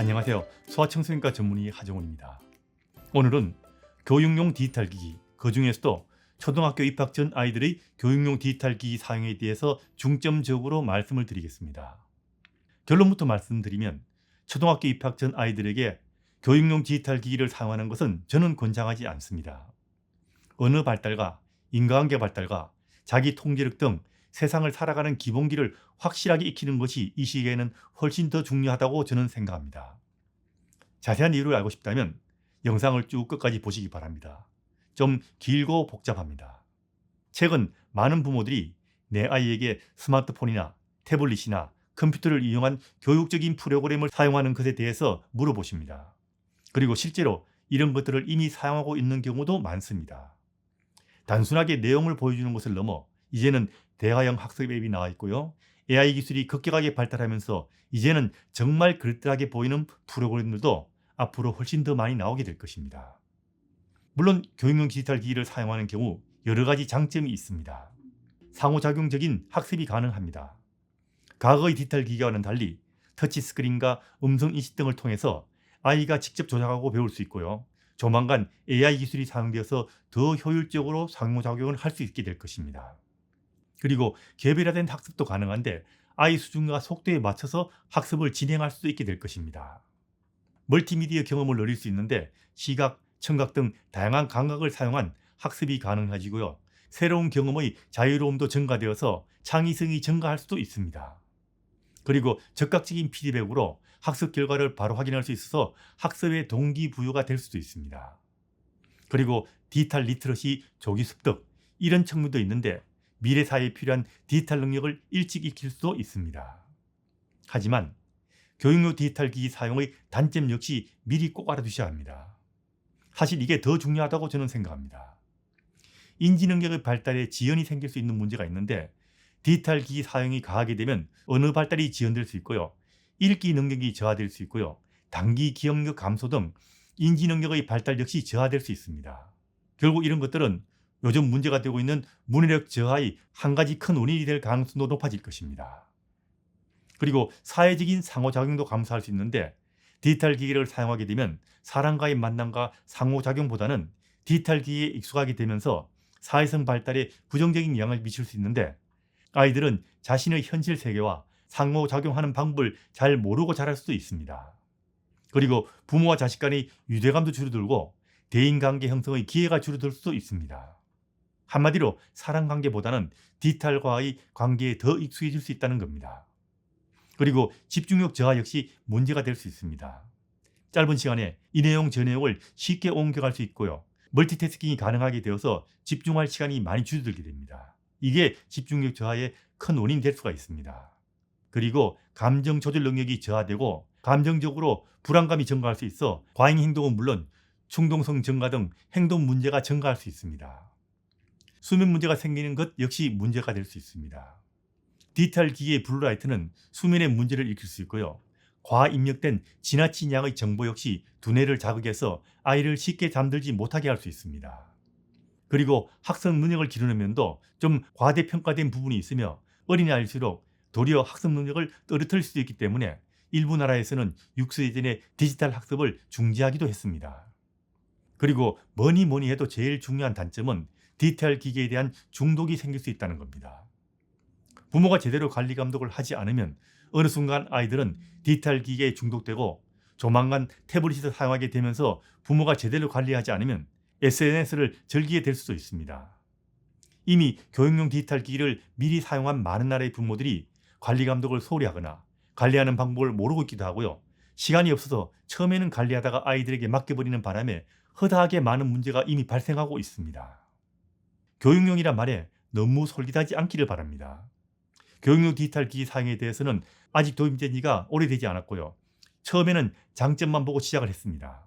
안녕하세요. 소아청소년과 전문의 하정훈입니다. 오늘은 교육용 디지털 기기, 그 중에서도 초등학교 입학 전 아이들의 교육용 디지털 기기 사용에 대해서 중점적으로 말씀을 드리겠습니다. 결론부터 말씀드리면 초등학교 입학 전 아이들에게 교육용 디지털 기기를 사용하는 것은 저는 권장하지 않습니다. 언어 발달과 인과관계 발달과 자기 통제력 등 세상을 살아가는 기본기를 확실하게 익히는 것이 이 시기에는 훨씬 더 중요하다고 저는 생각합니다. 자세한 이유를 알고 싶다면 영상을 쭉 끝까지 보시기 바랍니다. 좀 길고 복잡합니다. 최근 많은 부모들이 내 아이에게 스마트폰이나 태블릿이나 컴퓨터를 이용한 교육적인 프로그램을 사용하는 것에 대해서 물어보십니다. 그리고 실제로 이런 것들을 이미 사용하고 있는 경우도 많습니다. 단순하게 내용을 보여주는 것을 넘어 이제는 대화형 학습 앱이 나와 있고요. AI 기술이 급격하게 발달하면서 이제는 정말 그럴듯하게 보이는 프로그램들도 앞으로 훨씬 더 많이 나오게 될 것입니다. 물론 교육용 디지털 기기를 사용하는 경우 여러 가지 장점이 있습니다. 상호작용적인 학습이 가능합니다. 과거의 디지털 기기와는 달리 터치스크린과 음성인식 등을 통해서 아이가 직접 조작하고 배울 수 있고요. 조만간 AI 기술이 사용되어서 더 효율적으로 상호작용을 할 수 있게 될 것입니다. 그리고 개별화된 학습도 가능한데 아이 수준과 속도에 맞춰서 학습을 진행할 수 있게 될 것입니다. 멀티미디어 경험을 누릴 수 있는데 시각, 청각 등 다양한 감각을 사용한 학습이 가능해지고요. 새로운 경험의 자유로움도 증가되어서 창의성이 증가할 수도 있습니다. 그리고 적극적인 피드백으로 학습 결과를 바로 확인할 수 있어서 학습의 동기부여가 될 수도 있습니다. 그리고 디지털 리터러시 조기 습득 이런 측면도 있는데 미래 사회에 필요한 디지털 능력을 일찍 익힐 수도 있습니다. 하지만 교육용 디지털 기기 사용의 단점 역시 미리 꼭 알아두셔야 합니다. 사실 이게 더 중요하다고 저는 생각합니다. 인지 능력의 발달에 지연이 생길 수 있는 문제가 있는데 디지털 기기 사용이 가하게 되면 언어 발달이 지연될 수 있고요. 읽기 능력이 저하될 수 있고요. 단기 기억력 감소 등 인지 능력의 발달 역시 저하될 수 있습니다. 결국 이런 것들은 요즘 문제가 되고 있는 문해력 저하의 한 가지 큰 원인이 될 가능성도 높아질 것입니다. 그리고 사회적인 상호작용도 감소할 수 있는데 디지털 기기를 사용하게 되면 사람과의 만남과 상호작용보다는 디지털 기기에 익숙하게 되면서 사회성 발달에 부정적인 영향을 미칠 수 있는데 아이들은 자신의 현실 세계와 상호작용하는 방법을 잘 모르고 자랄 수도 있습니다. 그리고 부모와 자식 간의 유대감도 줄어들고 대인관계 형성의 기회가 줄어들 수도 있습니다. 한마디로 사람관계보다는 디지털과의 관계에 더 익숙해질 수 있다는 겁니다. 그리고 집중력 저하 역시 문제가 될 수 있습니다. 짧은 시간에 이 내용 저 내용을 쉽게 옮겨갈 수 있고요. 멀티태스킹이 가능하게 되어서 집중할 시간이 많이 줄어들게 됩니다. 이게 집중력 저하의 큰 원인이 될 수가 있습니다. 그리고 감정 조절 능력이 저하되고 감정적으로 불안감이 증가할 수 있어 과잉 행동은 물론 충동성 증가 등 행동 문제가 증가할 수 있습니다. 수면 문제가 생기는 것 역시 문제가 될 수 있습니다. 디지털 기기의 블루라이트는 수면의 문제를 일으킬 수 있고요. 과입력된 지나친 양의 정보 역시 두뇌를 자극해서 아이를 쉽게 잠들지 못하게 할 수 있습니다. 그리고 학습 능력을 기르는 면도 좀 과대평가된 부분이 있으며 어린아이일수록 도리어 학습 능력을 떨어뜨릴 수도 있기 때문에 일부 나라에서는 6세 이전의 디지털 학습을 중지하기도 했습니다. 그리고 뭐니 해도 제일 중요한 단점은 디지털 기기에 대한 중독이 생길 수 있다는 겁니다. 부모가 제대로 관리 감독을 하지 않으면 어느 순간 아이들은 디지털 기기에 중독되고 조만간 태블릿을 사용하게 되면서 부모가 제대로 관리하지 않으면 SNS를 즐기게 될 수도 있습니다. 이미 교육용 디지털 기기를 미리 사용한 많은 나라의 부모들이 관리 감독을 소홀히 하거나 관리하는 방법을 모르고 있기도 하고요. 시간이 없어서 처음에는 관리하다가 아이들에게 맡겨버리는 바람에 허다하게 많은 문제가 이미 발생하고 있습니다. 교육용이란 말에 너무 솔깃하지 않기를 바랍니다. 교육용 디지털 기기 사용에 대해서는 아직 도입된 지가 오래되지 않았고요. 처음에는 장점만 보고 시작을 했습니다.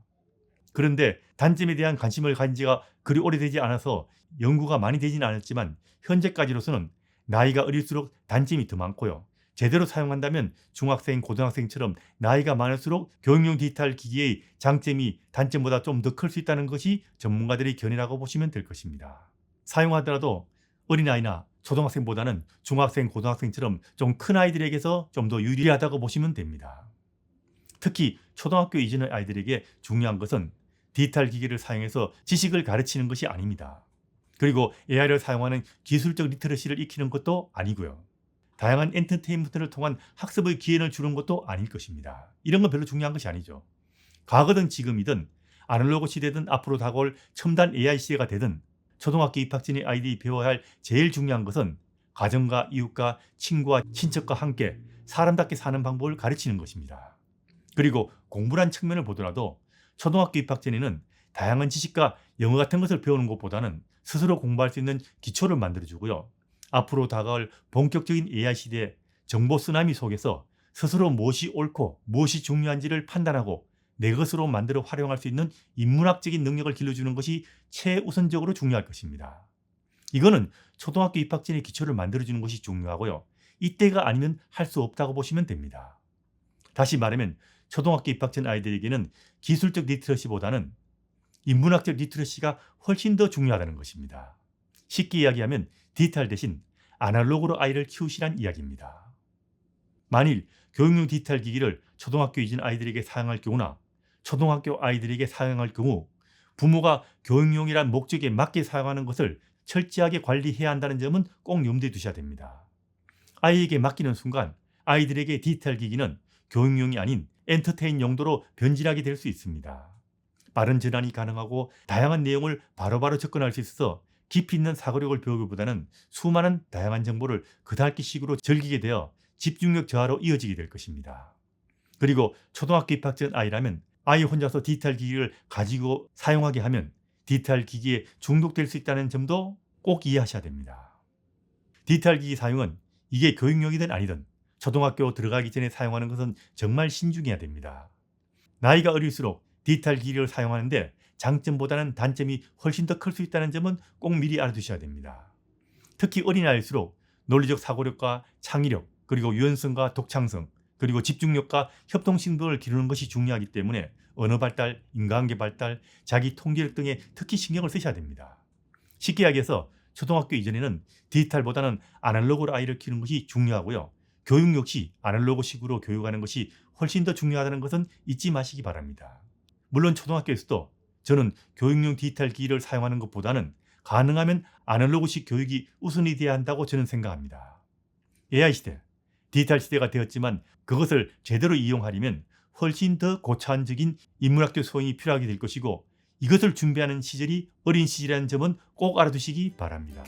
그런데 단점에 대한 관심을 가진 지가 그리 오래되지 않아서 연구가 많이 되지는 않았지만 현재까지로서는 나이가 어릴수록 단점이 더 많고요. 제대로 사용한다면 중학생, 고등학생처럼 나이가 많을수록 교육용 디지털 기기의 장점이 단점보다 좀 더 클 수 있다는 것이 전문가들의 견해라고 보시면 될 것입니다. 사용하더라도 어린아이나 초등학생보다는 중학생, 고등학생처럼 좀 큰 아이들에게서 좀 더 유리하다고 보시면 됩니다. 특히 초등학교 이전의 아이들에게 중요한 것은 디지털 기기를 사용해서 지식을 가르치는 것이 아닙니다. 그리고 AI를 사용하는 기술적 리터러시를 익히는 것도 아니고요. 다양한 엔터테인먼트를 통한 학습의 기회를 주는 것도 아닐 것입니다. 이런 건 별로 중요한 것이 아니죠. 과거든 지금이든 아날로그 시대든 앞으로 다가올 첨단 AI 시대가 되든 초등학교 입학 전의 아이들이 배워야 할 제일 중요한 것은 가정과 이웃과 친구와 친척과 함께 사람답게 사는 방법을 가르치는 것입니다. 그리고 공부란 측면을 보더라도 초등학교 입학 전에는 다양한 지식과 영어 같은 것을 배우는 것보다는 스스로 공부할 수 있는 기초를 만들어주고요. 앞으로 다가올 본격적인 AI 시대 정보 쓰나미 속에서 스스로 무엇이 옳고 무엇이 중요한지를 판단하고 내 것으로 만들어 활용할 수 있는 인문학적인 능력을 길러주는 것이 최우선적으로 중요할 것입니다. 이거는 초등학교 입학 전에 기초를 만들어주는 것이 중요하고요. 이때가 아니면 할 수 없다고 보시면 됩니다. 다시 말하면 초등학교 입학 전 아이들에게는 기술적 리터러시보다는 인문학적 리터러시가 훨씬 더 중요하다는 것입니다. 쉽게 이야기하면 디지털 대신 아날로그로 아이를 키우시란 이야기입니다. 만일 교육용 디지털 기기를 초등학교 이전 아이들에게 사용할 경우나 초등학교 아이들에게 사용할 경우 부모가 교육용이란 목적에 맞게 사용하는 것을 철저하게 관리해야 한다는 점은 꼭 염두에 두셔야 됩니다. 아이에게 맡기는 순간 아이들에게 디지털 기기는 교육용이 아닌 엔터테인 용도로 변질하게 될 수 있습니다. 빠른 전환이 가능하고 다양한 내용을 바로바로 접근할 수 있어서 깊이 있는 사고력을 배우기보다는 수많은 다양한 정보를 그달기식으로 즐기게 되어 집중력 저하로 이어지게 될 것입니다. 그리고 초등학교 입학 전 아이라면 아이 혼자서 디지털 기기를 가지고 사용하게 하면 디지털 기기에 중독될 수 있다는 점도 꼭 이해하셔야 됩니다. 디지털 기기 사용은 이게 교육용이든 아니든 초등학교 들어가기 전에 사용하는 것은 정말 신중해야 됩니다. 나이가 어릴수록 디지털 기기를 사용하는데 장점보다는 단점이 훨씬 더 클 수 있다는 점은 꼭 미리 알아두셔야 됩니다. 특히 어린아이일수록 논리적 사고력과 창의력, 그리고 유연성과 독창성, 그리고 집중력과 협동심 등을 기르는 것이 중요하기 때문에 언어 발달, 인간관계 발달, 자기 통제력 등에 특히 신경을 쓰셔야 됩니다. 쉽게 이야기해서 초등학교 이전에는 디지털보다는 아날로그로 아이를 키우는 것이 중요하고요. 교육 역시 아날로그식으로 교육하는 것이 훨씬 더 중요하다는 것은 잊지 마시기 바랍니다. 물론 초등학교에서도 저는 교육용 디지털 기기를 사용하는 것보다는 가능하면 아날로그식 교육이 우선이 되어야 한다고 저는 생각합니다. AI 시대, 디지털 시대가 되었지만 그것을 제대로 이용하려면 훨씬 더 고차원적인 인문학적 소양이 필요하게 될 것이고 이것을 준비하는 시절이 어린 시절이라는 점은 꼭 알아두시기 바랍니다.